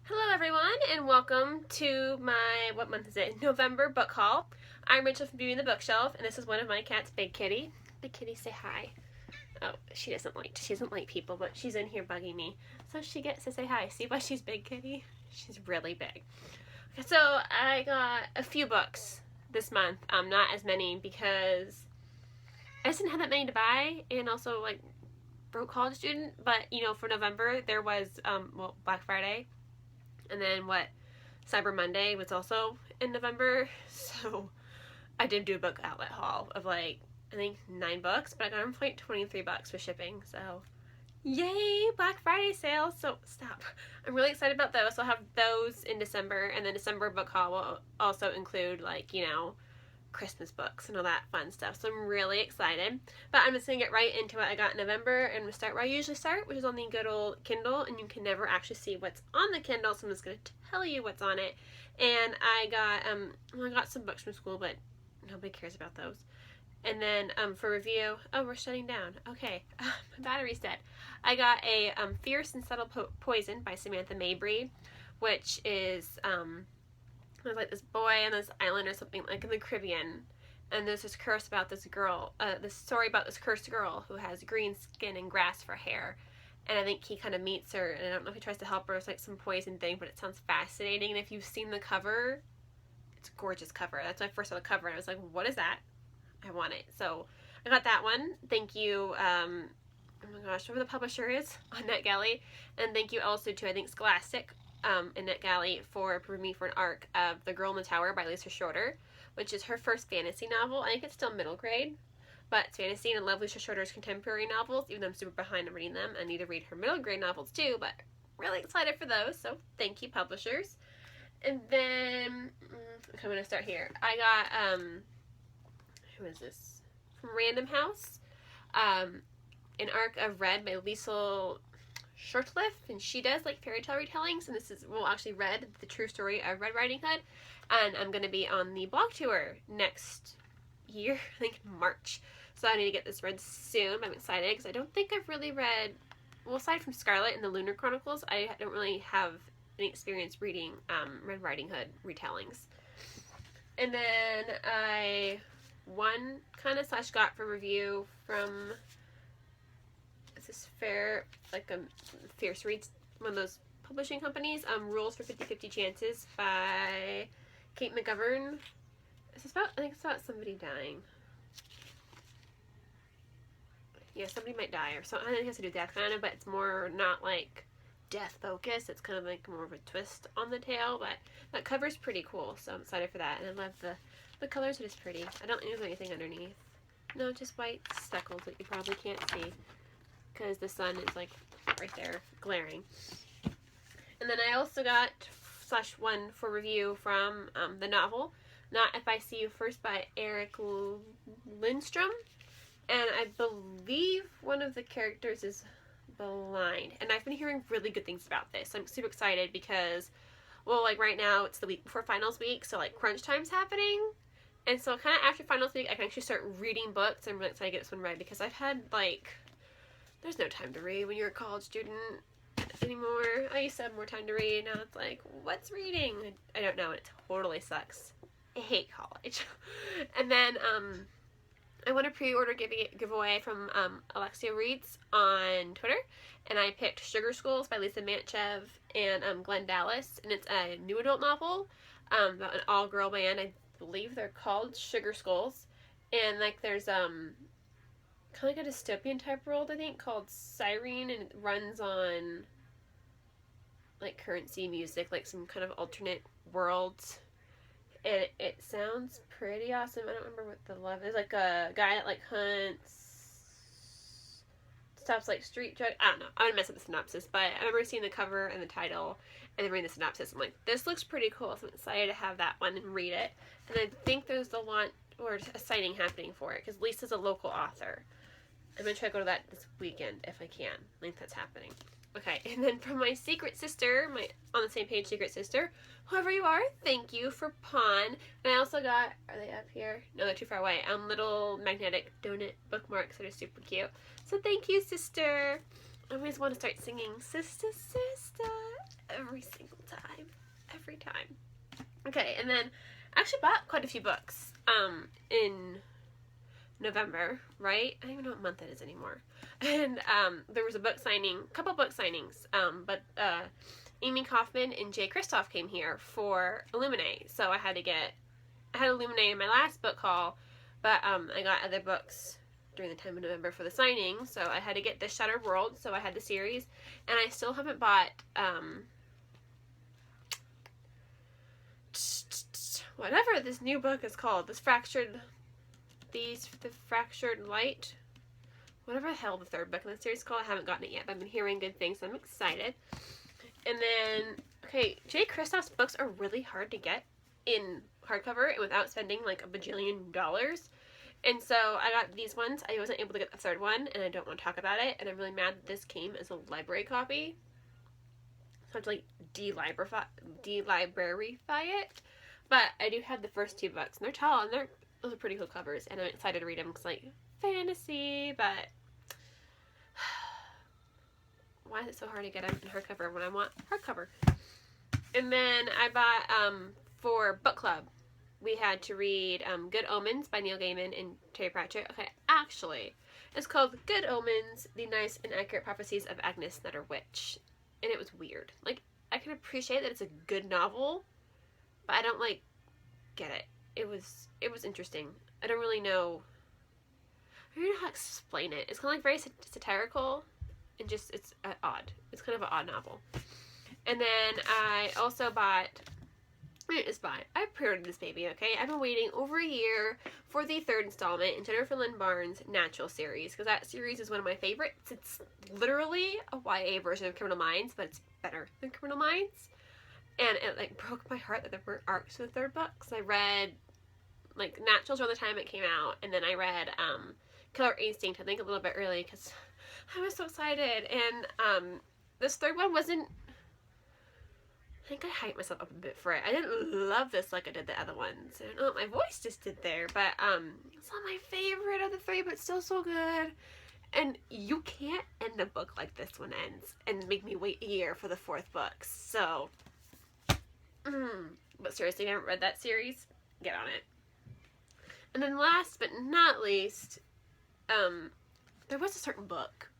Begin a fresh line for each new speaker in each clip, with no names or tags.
Hello everyone and welcome to my, what month is it? November book haul. I'm Rachel from Beauty and the Bookshelf and this is one of my cats, Big Kitty. Big Kitty, say hi. Oh, she doesn't like people, but she's in here bugging me. So she gets to say hi. See why she's Big Kitty? She's really big. Okay, so I got a few books this month. Not as many because I just didn't have that many to buy, and also like broke college student. But for November there was Black Friday. And then Cyber Monday was also in November. So I did do a book outlet haul of I think 9 books, but I got them for like $23 for shipping. So yay, Black Friday sale. So stop. I'm really excited about those. So I'll have those in December, and then December book haul will also include Christmas books and all that fun stuff. So I'm really excited. But I'm just going to get right into it. I got November, and I'm going to start where I usually start, which is on the good old Kindle. And you can never actually see what's on the Kindle, so I'm just going to tell you what's on it. And I got some books from school, but nobody cares about those. And then for review, we're shutting down. Okay, my battery's dead. I got a Fierce and Subtle Poison by Samantha Mabry, which is there's like this boy on this island or something like in the Caribbean, and there's this curse about this girl, this story about this cursed girl who has green skin and grass for hair. And I think he kind of meets her, and I don't know if he tries to help her. It's like some poison thing, but it sounds fascinating. And if you've seen the cover, it's a gorgeous cover. That's when I first saw the cover, and I was like, what is that? I want it. So I got that one. Thank you. Oh my gosh, whoever the publisher is on NetGalley. And thank you also to, I think, Scholastic in NetGalley for approving me for an arc of The Girl in the Tower by Lisa Schroeder, which is her first fantasy novel. I think it's still middle grade, but it's fantasy, and I love Lisa Schroeder's contemporary novels, even though I'm super behind on reading them. I need to read her middle grade novels too, but really excited for those, so thank you, publishers. And then, I'm going to start here. I got, who is this? From Random House. An arc of Red by Liesl Shortliff, and she does fairy tale retellings, and this is actually Red, the true story of Red Riding Hood. And I'm going to be on the blog tour next year, I think March, so I need to get this read soon. I'm excited because I don't think I've really read, well, aside from Scarlet and the Lunar Chronicles, I don't really have any experience reading Red Riding Hood retellings. And then I won kind of / got for review from this Fierce Reads, one of those publishing companies, Rules for 50/50 Chances by Kate McGovern. I think it's about somebody dying. Yeah, somebody might die or something. I think it has to do with death kind of, but it's more not death focused. It's kind of more of a twist on the tale, but that cover's pretty cool, so I'm excited for that. And I love the colors. It is pretty. I don't think there's anything underneath. No, just white speckles that you probably can't see because the sun is right there glaring. And then I also got /1 for review from the novel Not If I See You First by Eric Lindstrom, and I believe one of the characters is blind, and I've been hearing really good things about this. I'm super excited because, right now it's the week before finals week, so crunch time's happening, and so kind of after finals week I can actually start reading books. I'm really excited to get this one read because I've had there's no time to read when you're a college student anymore. I used to have more time to read. Now it's what's reading? I don't know. It totally sucks. I hate college. And then I won a pre-order giveaway from Alexia Reads on Twitter, and I picked Sugar Skulls by Lisa Mantchev and Glenn Dallas, and it's a new adult novel about an all-girl band. I believe they're called Sugar Skulls, and there's kind of a dystopian type world, I think, called Cyrene, and it runs on currency music, some kind of alternate worlds, and it sounds pretty awesome. I don't remember what the love is. A guy that hunts, stops street drug. I don't know. I'm gonna mess up the synopsis, but I remember seeing the cover and the title and then reading the synopsis. I'm this looks pretty cool, so I'm excited to have that one and read it. And I think there's a launch or a signing happening for it because Lisa's a local author. I'm going to try to go to that this weekend if I can. I think that's happening. Okay, and then from my secret sister, my on the same page secret sister, whoever you are, thank you for Pawn. And I also got, are they up here? No, they're too far away. Little magnetic donut bookmarks that are super cute. So thank you, sister. I always want to start singing, Sister, Sister. every single time. Every time. Okay, and then I actually bought quite a few books in November, right? I don't even know what month it is anymore. And there was a couple book signings, but Amy Kaufman and Jay Kristoff came here for Illuminae, so I had Illuminae in my last book haul, but I got other books during the time of November for the signing, so I had to get this Shattered World, so I had the series, and I still haven't bought whatever this new book is called, the Fractured Light, whatever the hell the third book in the series is called. I haven't gotten it yet, but I've been hearing good things, so I'm excited. And then, okay, Jay Kristoff's books are really hard to get in hardcover without spending like $1 bajillion. And so I got these ones. I wasn't able to get the third one, and I don't want to talk about it, and I'm really mad that this came as a library copy. So I have to like de-libraryfy it. But I do have the first two books, and they're tall, and those are pretty cool covers, and I'm excited to read them because, like, fantasy, but why is it so hard to get them in hardcover when I want hardcover? And then I bought, for book club, we had to read Good Omens by Neil Gaiman and Terry Pratchett. Okay, actually, it's called Good Omens, The Nice and Accurate Prophecies of Agnes Nutter Witch, and it was weird. Like, I can appreciate that it's a good novel, but I don't, like, get it. It was interesting. I don't really know. I don't know how to explain it. It's kind of like very satirical, and just it's odd. It's kind of an odd novel. And then I also bought. I pre-ordered this baby. Okay, I've been waiting over a year for the third installment in Jennifer Lynn Barnes' Natural series, because that series is one of my favorites. It's literally a YA version of Criminal Minds, but it's better than Criminal Minds. And it like broke my heart that there weren't arcs for the third book. Because I read like Naturals around the time it came out, and then I read Killer Instinct, I think a little bit early, because I was so excited. And this third one wasn't. I think I hyped myself up a bit for it. I didn't love this like I did the other ones. I don't know what my voice just did there, but it's not my favorite of the three, but still so good. And you can't end a book like this one ends and make me wait a year for the fourth book. So, but seriously, if you haven't read that series, get on it. And then last but not least, there was a certain book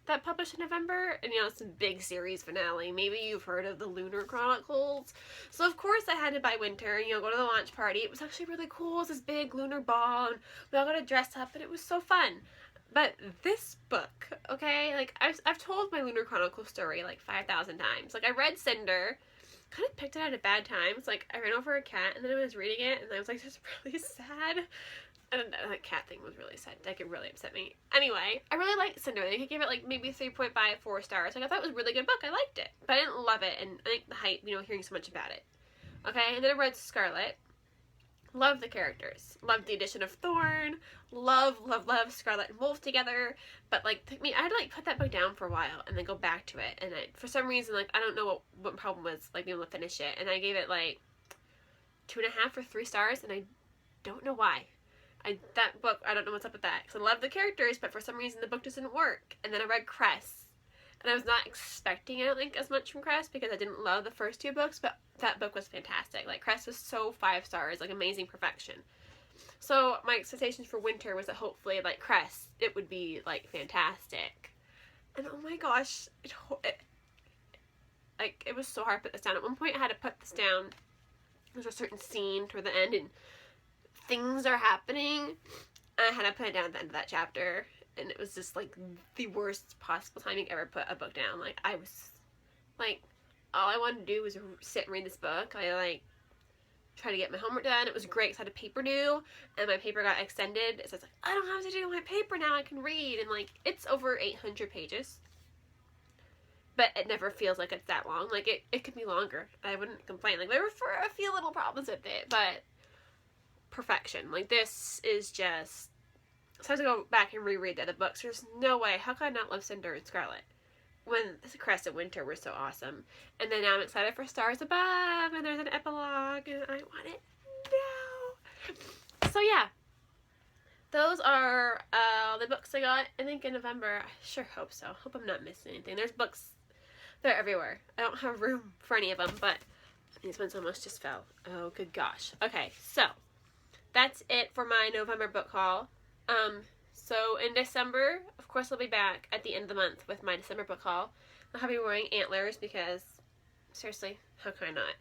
that published in November, and it's a big series finale. Maybe you've heard of the Lunar Chronicles. So of course I had to buy Winter and go to the launch party. It was actually really cool. It was this big lunar ball, and we all got to dress up, and it was so fun. But this book, okay, like I've told my Lunar Chronicles story like 5,000 times. Like I read Cinder, kind of picked it at a bad time. It's like I ran over a cat, and then I was reading it, and I was like, this is really sad. And that cat thing was really sad. That could really upset me. Anyway, I really liked Cinder. I could give it like maybe 3.5, 4 stars. Like I thought it was a really good book. I liked it. But I didn't love it. And I think the hype, hearing so much about it. Okay, and then I read Scarlet. Loved the characters. Loved the addition of Thorn. Love Scarlet and Wolf together. But like, I had to like put that book down for a while and then go back to it. And for some reason, like, I don't know what problem was like being able to finish it. And I gave it like 2.5 or 3 stars. And I don't know why. That book, I don't know what's up with that. Because I love the characters, but for some reason the book doesn't work. And then I read Cress. And I was not expecting, I don't think, as much from Cress because I didn't love the first 2 books, but that book was fantastic. Like, Cress was so 5 stars, like, amazing perfection. So, my expectations for Winter was that hopefully, like, Cress, it would be, like, fantastic. And oh my gosh, it was so hard to put this down. At one point, I had to put this down. There's a certain scene toward the end, and things are happening. And I had to put it down at the end of that chapter. And it was just, like, the worst possible timing ever put a book down. Like, I was, like, all I wanted to do was sit and read this book. I, like, tried to get my homework done. It was great because I had a paper due, and my paper got extended. So it's like, I don't have to do my paper now. I can read. And, like, it's over 800 pages. But it never feels like it's that long. Like, it could be longer. I wouldn't complain. Like, there were a few little problems with it, but perfection. Like, this is just... So I have to go back and reread the other books. There's no way. How could I not love Cinder and Scarlet? When Cress and Winter were so awesome. And then now I'm excited for Stars Above. And there's an epilogue. And I want it now. So yeah. Those are the books I got, I think, in November. I sure hope so. Hope I'm not missing anything. There's books They're everywhere. I don't have room for any of them, but these ones almost just fell. Oh, good gosh. Okay, so that's it for my November book haul. So in December, of course, I'll be back at the end of the month with my December book haul. I'll be wearing antlers because, seriously, how can I not?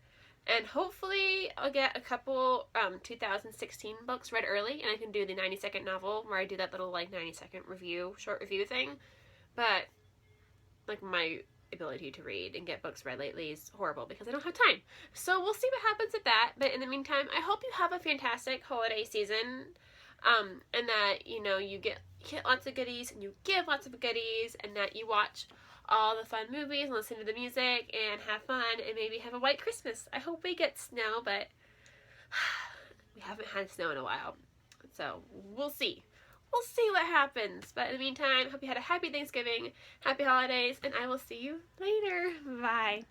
And hopefully I'll get a couple 2016 books read early, and I can do the 90-second novel where I do that little like 90-second review, short review thing. But like my ability to read and get books read lately is horrible because I don't have time. So we'll see what happens with that. But in the meantime, I hope you have a fantastic holiday season. And that, you know, you get lots of goodies and you give lots of goodies, and that you watch all the fun movies and listen to the music and have fun and maybe have a white Christmas. I hope we get snow, but we haven't had snow in a while. So we'll see. We'll see what happens. But in the meantime, hope you had a happy Thanksgiving, happy holidays, and I will see you later. Bye.